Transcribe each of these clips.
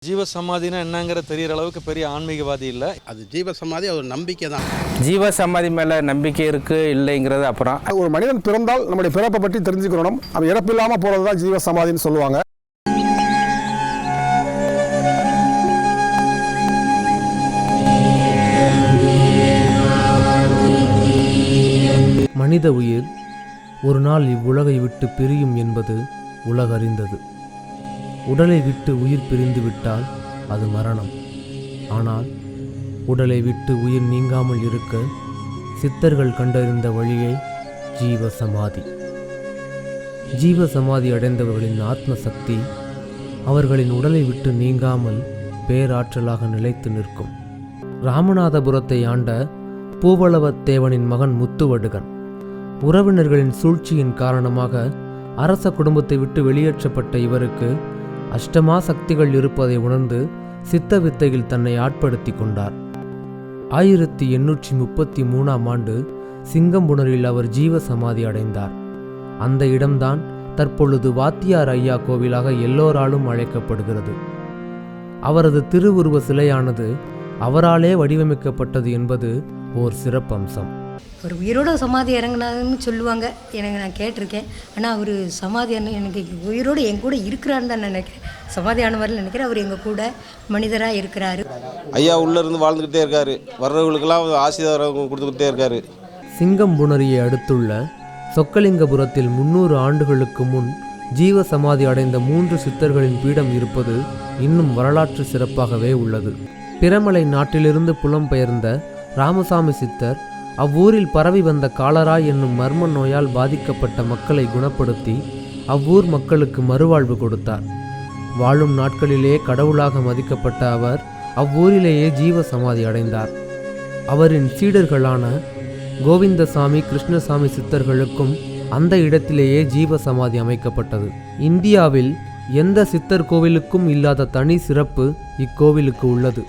ஜீவ சமாதினா என்னங்கிற தெரிகிற அளவுக்கு பெரிய ஆன்மீகவாதி இல்லை. அது ஜீவ சமாதி ஒரு நம்பிக்கை தான். ஜீவ சமாதி மேலே நம்பிக்கை இருக்குது இல்லைங்கிறது அப்புறம். ஒரு மனிதன் பிறந்தால் நம்முடைய பிறப்பை பற்றி தெரிஞ்சுக்கணும். அவன் இறப்பில்லாமல் போகிறது தான் ஜீவ சமாதின்னு சொல்லுவாங்க. மனித உயிர் ஒரு நாள் இவ்வுலகை விட்டு பிரியும் என்பது உலகறிந்தது. உடலை விட்டு உயிர் பிரிந்து விட்டால் அது மரணம். ஆனால் உடலை விட்டு உயிர் நீங்காமல் இருக்க சித்தர்கள் கண்டறிந்த வழியை ஜீவ சமாதி. ஜீவ சமாதி அடைந்தவர்களின் ஆத்ம சக்தி அவர்களின் உடலை விட்டு நீங்காமல் பேராற்றலாக நிலைத்து நிற்கும். ராமநாதபுரத்தை ஆண்ட பூவளவத்தேவனின் மகன் முத்துவடுகன் உறவினர்களின் சூழ்ச்சியின் காரணமாக அரச குடும்பத்தை விட்டு வெளியேற்றப்பட்ட இவருக்கு அஷ்டமா சக்திகள் இருப்பதை உணர்ந்து சித்த வித்தையில் தன்னை ஆட்படுத்தி கொண்டார். 1833ஆம் ஆண்டு சிங்கம்புணரில் அவர் ஜீவ சமாதி அடைந்தார். அந்த இடம்தான் தற்பொழுது வாத்தியார் ஐயா கோவிலாக எல்லோராலும் அழைக்கப்படுகிறது. அவரது திருவுருவ சிலையானது அவராலே வடிவமைக்கப்பட்டது என்பது ஓர் சிறப்பம்சம். ஒரு உயிரோட சமாதி இறங்கினாருன்னு சொல்லுவாங்க, எனக்கு நான் கேட்டிருக்கேன். ஆனால் அவர் சமாதி எனக்கு உயிரோடு என் கூட இருக்கிறான்னு தான் நினைக்கிறேன். சமாதி ஆனவரில் நினைக்கிறேன். அவர் எங்கள் கூட மனிதராக இருக்கிறாரு. ஐயா உள்ளேருந்து வாழ்ந்துக்கிட்டே இருக்காரு. வர்றவர்களுக்கெல்லாம் ஆசீர்வாதம் கொடுத்துக்கிட்டே இருக்காரு. சிங்கம்புணரியை அடுத்துள்ள சொக்கலிங்கபுரத்தில் 300 ஆண்டுகளுக்கு முன் ஜீவ சமாதி அடைந்த 3 சித்தர்களின் பீடம் இருப்பது இன்னும் வரலாற்று சிறப்பாகவே உள்ளது. பிரமலை நாட்டிலிருந்து புலம்பெயர்ந்த ராமசாமி சித்தர் அவ்வூரில் பரவி வந்த காலரா என்னும் மர்ம நோயால் பாதிக்கப்பட்ட மக்களை குணப்படுத்தி அவ்வூர் மக்களுக்கு மறுவாழ்வு கொடுத்தார். வாழும் நாட்களிலே கடவுளாக மதிக்கப்பட்ட அவர் அவ்வூரிலேயே ஜீவ சமாதி அடைந்தார். அவரின் சீடர்களான கோவிந்தசாமி, கிருஷ்ணசாமி சித்தர்களுக்கும் அந்த இடத்திலேயே ஜீவ சமாதி அமைக்கப்பட்டது. இந்தியாவில் எந்த சித்தர் கோவிலுக்கும் இல்லாத தனி சிறப்பு இக்கோவிலுக்கு உள்ளது.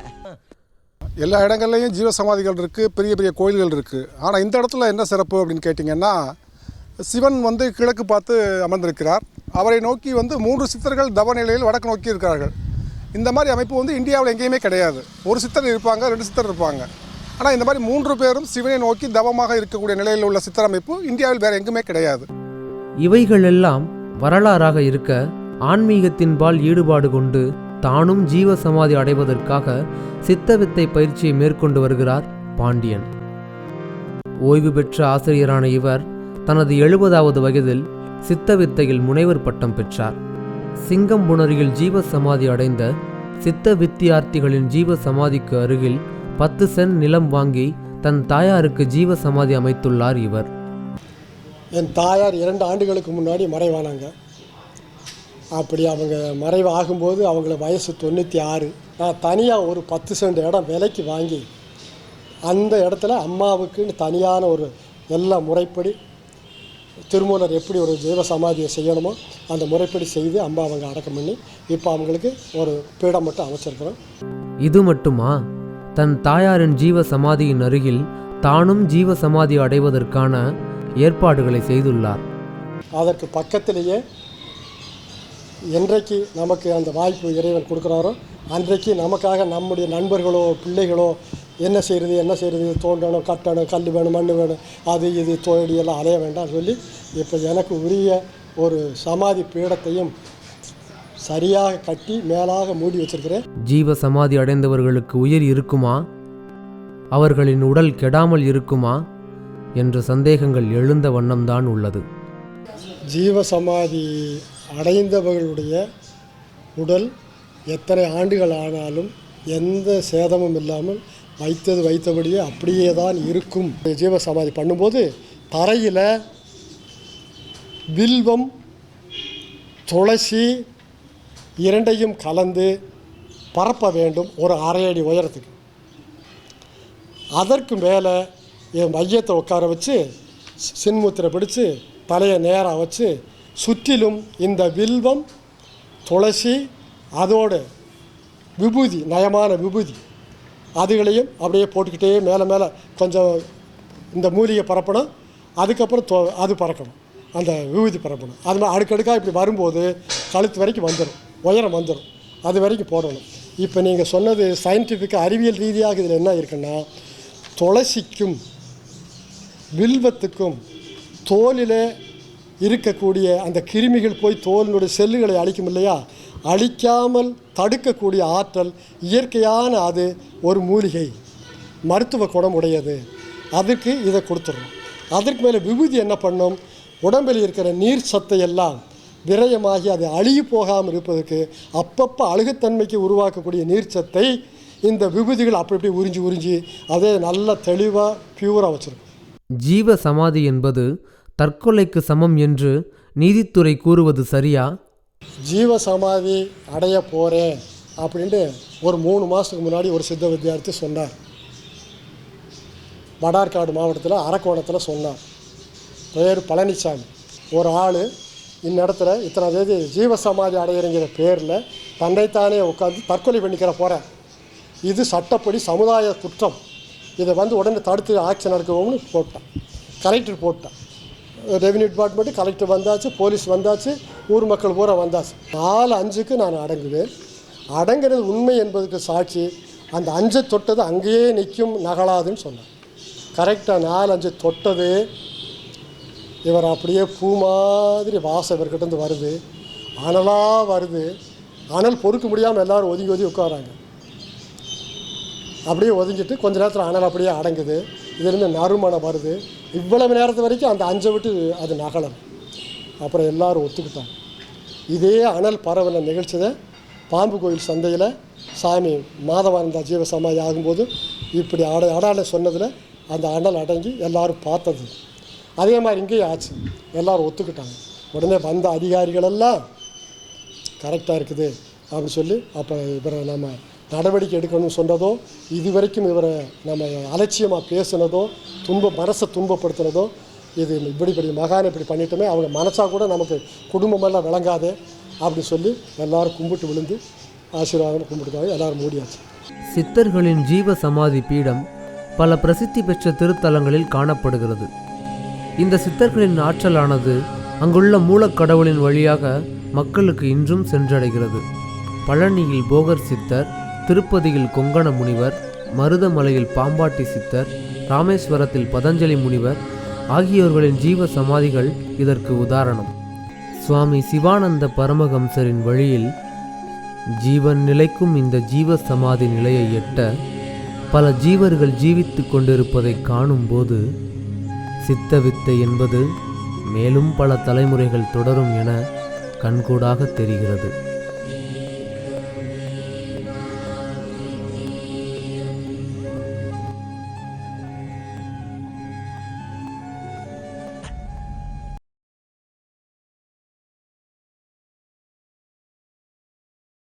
எல்லா இடங்கள்லையும் ஜீவ சமாதிகள் இருக்குது, பெரிய பெரிய கோயில்கள் இருக்குது. ஆனால் இந்த இடத்துல என்ன சிறப்பு அப்படின்னு கேட்டிங்கன்னா, சிவன் கிழக்கு பார்த்து அமர்ந்திருக்கிறார். அவரை நோக்கி 3 சித்தர்கள் தவ நிலையில் வடக்கு நோக்கி இருக்கிறார்கள். இந்த மாதிரி அமைப்பு இந்தியாவில் எங்கேயுமே கிடையாது. ஒரு சித்தர் இருப்பாங்க, 2 சித்தர் இருப்பாங்க. ஆனால் இந்த மாதிரி 3 பேரும் சிவனை நோக்கி தவமாக இருக்கக்கூடிய நிலையில் உள்ள சித்தர் அமைப்பு இந்தியாவில் வேறு எங்குமே கிடையாது. இவைகள் எல்லாம் வரலாறாக இருக்க ஆன்மீகத்தின்பால் ஈடுபாடு கொண்டு தானும் ஜீவ சமாதி அடைவதற்காக சித்தவித்தை பயிற்சியை மேற்கொண்டு வருகிறார் பாண்டியன். ஓய்வு பெற்ற ஆசிரியரான இவர் தனது 70வது வயதில் சித்தவித்தையில் முனைவர் பட்டம் பெற்றார். சிங்கம்புணரியில் ஜீவ சமாதி அடைந்த சித்த வித்தியார்த்திகளின் ஜீவ சமாதிக்கு அருகில் 10 சென்ட் நிலம் வாங்கி தன் தாயாருக்கு ஜீவ சமாதி அமைத்துள்ளார் இவர். என் தாயார் 2 ஆண்டுகளுக்கு முன்னாடி மறைவானாங்க. அப்படி அவங்க மறைவு ஆகும்போது அவங்கள வயசு 96. நான் தனியாக ஒரு 10 சென்ட் இடம் விலைக்கு வாங்கி அந்த இடத்துல அம்மாவுக்குன்னு தனியான ஒரு எல்லா முறைப்படி திருமூலர் எப்படி ஒரு ஜீவ சமாதியை செய்யணுமோ அந்த முறைப்படி செய்து அம்மா அவங்க அடக்கம் பண்ணி இப்போ அவங்களுக்கு ஒரு பீடம் மட்டும் அமைச்சிருக்கிறோம். இது மட்டுமா, தன் தாயாரின் ஜீவ சமாதியின் அருகில் தானும் ஜீவ சமாதி அடைவதற்கான ஏற்பாடுகளை செய்துள்ளார். அதற்கு பக்கத்திலேயே என்றைக்கு நமக்கு அந்த வாய்ப்பு இறைவன் கொடுக்குறாரோ அன்றைக்கு நமக்காக நம்முடைய நண்பர்களோ பிள்ளைகளோ என்ன செய்கிறது தோண்டணும், கட்டணும், கல் வேணும், மண் வேணும், அது இது தோண்டியெல்லாம் அலைய வேண்டாம் சொல்லி இப்போ எனக்கு உரிய ஒரு சமாதி பீடத்தையும் சரியாக கட்டி மேலாக மூடி வச்சிருக்கிறேன். ஜீவ சமாதி அடைந்தவர்களுக்கு உயிர் இருக்குமா, அவர்களின் உடல் கெடாமல் இருக்குமா என்ற சந்தேகங்கள் எழுந்த வண்ணம்தான் உள்ளது. ஜீவ சமாதி அடைந்தவர்களுடைய உடல் எத்தனை ஆண்டுகள் ஆனாலும் எந்த சேதமும் இல்லாமல் வைத்தபடியே அப்படியே தான் இருக்கும். ஜீவ சமாதி பண்ணும்போது தரையில் வில்வம், துளசி 2ஐயும் கலந்து பரப்ப வேண்டும் ஒரு 1/2 அடி உயரத்துக்கு. அதற்கு மேலே என் மையத்தை உட்கார வச்சு சின்முத்திரை பிடிச்சு தலையை நேராக வச்சு சுற்றிலும் இந்த வில்வம், துளசி, அதோடு விபூதி, நயமான விபூதி அதுகளையும் அப்படியே போட்டுக்கிட்டே மேலே கொஞ்சம் இந்த மூலிகை பரப்பணும். அதுக்கப்புறம் அது பறக்கணும், அந்த விபூதி பரப்பணும். அது மாதிரி அடுக்கடுக்காக இப்படி வரும்போது கழுத்து வரைக்கும் வந்துடும், உயரம் வந்துடும். அது வரைக்கும் போடணும். இப்போ நீங்கள் சொன்னது சயின்டிஃபிக்காக அறிவியல் ரீதியாக இதில் என்ன இருக்குன்னா, துளசிக்கும் வில்வத்துக்கும் தோலில் இருக்கக்கூடிய அந்த கிருமிகள் போய் தோலினுடைய செல்லுகளை அழிக்கும் இல்லையா, அழிக்காமல் தடுக்கக்கூடிய ஆற்றல் இயற்கையான அது ஒரு மூலிகை, மருத்துவ குணம் உடையது. அதுக்கு இதை கொடுத்துட்றோம். அதற்கு மேலே விபூதி என்ன பண்ணும், உடம்பில் இருக்கிற நீர் சத்தையெல்லாம் விரயமாகி அது அழுகி போகாமல் இருப்பதற்கு அப்பப்போ அழுகுத்தன்மைக்கு உருவாக்கக்கூடிய நீர்ச்சத்தை இந்த விபூதிகள் அப்படி இப்படி உறிஞ்சி அதே நல்ல தெளிவாக பியூராக வச்சுருக்கும். ஜீவ சமாதி என்பது தற்கொலைக்கு சமம் என்று நீதித்துறை கூறுவது சரியா? ஜீவ சமாதி அடைய போகிறேன் அப்படின்ட்டு ஒரு 3 மாதத்துக்கு முன்னாடி ஒரு சித்த வித்தியார்த்தி சொன்னார். வடார்காடு மாவட்டத்தில் அரக்கோணத்தில் சொன்னார். பேர் பழனிசாமி. ஒரு ஆள் இந்நேரத்தில் இத்தனை தேதி ஜீவசமாதி அடையிறங்கிற பேரில் தன்னைத்தானே உட்காந்து தற்கொலை பண்ணிக்கிற போகிறேன். இது சட்டப்படி சமுதாய குற்றம். இதை உடனே தடுத்து ஆக்ஷன் எடுக்கணும்னு போட்டான். கலெக்டர் போட்டான். ரெவென்யூ டிபார்ட்மெண்ட்டு கலெக்டர் வந்தாச்சு, போலீஸ் வந்தாச்சு, ஊர் மக்கள் பூரா வந்தாச்சு. 4-5க்கு நான் அடங்குவேன். அடங்குறது உண்மை என்பதுக்கு சாட்சி அந்த 5 தொட்டது அங்கேயே நிற்கும், நகலாதுன்னு சொன்னார். கரெக்டாக 4-5 தொட்டது இவர் அப்படியே பூ மாதிரி வாசம் இவர்கிட்டருந்து வருது, அனலாக வருது. அனல் பொறுக்க முடியாமல் எல்லோரும் ஒதுங்கி உட்காராங்க. அப்படியே ஒதுங்கிட்டு கொஞ்ச நேரத்தில் அனல் அப்படியே அடங்குது. இதுலேருந்து நறுமணம் வருது. இவ்வளவு நேரத்து வரைக்கும் அந்த 5 விட்டு அது நகலம். அப்புறம் எல்லோரும் ஒத்துக்கிட்டாங்க. இதே அனல் பரவல நிகழ்ச்சியை பாம்பு கோயில் சந்தையில் சாமி மாதவானந்தா ஜீவசமாதி ஆகும்போது இப்படி அடால சொன்னதில் அந்த அனல் அடங்கி எல்லோரும் பார்த்தது. அதே மாதிரி இங்கேயும் ஆச்சு. எல்லோரும் ஒத்துக்கிட்டாங்க. உடனே வந்த அதிகாரிகளெல்லாம் கரெக்டாக இருக்குது அப்படின்னு சொல்லி அப்போ இவரை நம்ம நடவடிக்கை எடுக்கணும்னு சொன்னதோ, இது வரைக்கும் இவரை நம்ம அலட்சியமாக பேசுனதோ, மனசை துன்பப்படுத்தினதோ, இது இப்படி மகான் இப்படி பண்ணிட்டோமே, அவங்க மனசாக கூட நமக்கு குடும்பமெல்லாம் விளங்காது அப்படின்னு சொல்லி எல்லோரும் கும்பிட்டு விழுந்து ஆசீர்வாதம் கும்பிட்டுக்காக எல்லோரும் மூடியாச்சு. சித்தர்களின் ஜீவ சமாதி பீடம் பல பிரசித்தி பெற்ற திருத்தலங்களில் காணப்படுகிறது. இந்த சித்தர்களின் ஆற்றலானது அங்குள்ள மூலக்கடவுளின் வழியாக மக்களுக்கு இன்றும் சென்றடைகிறது. பழனியில் போகர் சித்தர், திருப்பதியில் கொங்கண முனிவர், மருதமலையில் பாம்பாட்டி சித்தர், ராமேஸ்வரத்தில் பதஞ்சலி முனிவர் ஆகியோர்களின் ஜீவ சமாதிகள் இதற்கு உதாரணம். சுவாமி சிவானந்த பரமஹம்சரின் வழியில் ஜீவன் நிலைக்கும் இந்த ஜீவ சமாதி நிலையை எட்ட பல ஜீவர்கள் ஜீவித்து கொண்டிருப்பதை காணும்போது சித்த வித்தை என்பது மேலும் பல தலைமுறைகள் தொடரும் என கண்கூடாக தெரிகிறது.